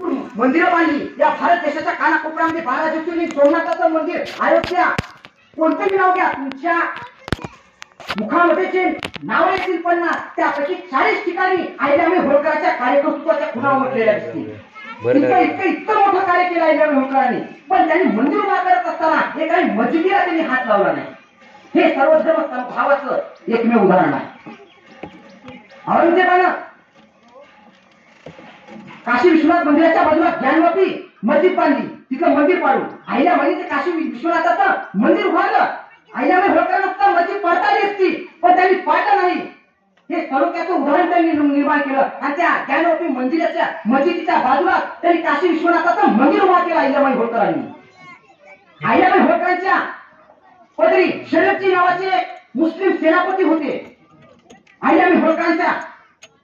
मंदिरं बांधली या भारत देशाच्या कानाकोपऱ्यामध्ये 12 ज्योतिर्लिंग, सोमनाथाचं मंदिर, अयोध्या, कोणतेही नाव घ्या, तुमच्या मुखामध्ये जे नाव येतील 50 त्यापैकी 40 ठिकाणी अहिल्याबाई होळकरांच्या कार्यकर्तृत्वाच्या खुणा उमटलेल्या दिसतील. इतकं मोठं कार्य केलं अहिल्याबाई होळकरांनी, पण त्यांनी मंदिर उभा करत असताना एकाही मस्जिदीला त्यांनी हात लावला नाही. हे सर्वधर्म समभावाचं एकमेव उदाहरण आहे. औरंगजेबानं काशी विश्वनाथ मंदिराच्या बाजूला ज्ञानवापी मस्जिद बांधली, तिथं मंदिर पाडून अहिल्याबाईंनी काशी विश्वनाथाचं मंदिर उभारलं. अहिल्याबाई होळकरांना मस्जिद पाडता आली असती, पण त्यांनी पाडलं नाही. हे तालुक्याचं उदाहरण त्यांनी निर्माण केलं आणि त्या ज्ञानवापी मंदिराच्या मस्जिदीच्या बाजूला त्यांनी काशी विश्वनाथाचं मंदिर उभा केलं अहिल्याबाई होळकरांनी. अहिल्याबाई होळकरांच्या पदरी शरीफजी नावाचे मुस्लिम सेनापती होते. अहिल्याबाई होळकरांच्या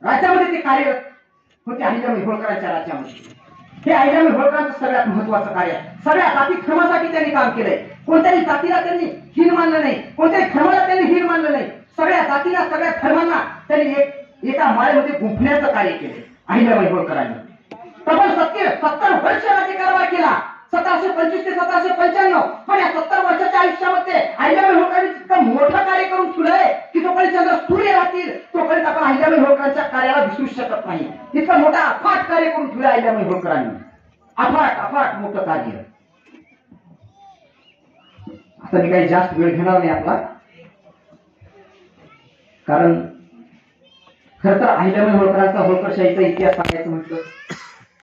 राज्यामध्ये ते कार्यरत होते. अहिल्याबाई होळकरांच्या राज्यामध्ये हे अहिल्याबाई होळकरांचं सगळ्यात महत्वाचं कार्य. सगळ्या जाती धर्मासाठी त्यांनी काम केलंय. कोणत्याही जातीला त्यांनी हीन मानलं नाही, कोणत्याही धर्माला त्यांनी हीन मानलं नाही. सगळ्या जातीला, सगळ्या धर्मांना त्यांनी एका माळेमध्ये गुंफण्याचं कार्य केले अहिल्याबाई होळकरांनी. तब्बल 70 वर्ष राज्यकारभार केला, 1725 ते 1795. पण या 70 वर्षाच्या आयुष्यामध्ये अहिल्याबाई होळकरांनी इतकं मोठं कार्य करून ठेवलंय की जोपर्यंत चंद्र सूर्य राहतील तोपर्यंत आपण अहिल्याबाई होळकरांच्या कार्याला विसरू शकत नाही. इतकं मोठं अफाट कार्य करून ठेवलं अहिल्याबाई होळकरांनी. अफाट मोठं कार्य. आता मी काही जास्त वेळ घेणार नाही आपला, कारण खरं तर अहिल्याबाई होळकरांचा, होळकरशाहीचा इतिहास सांगायचं म्हटलं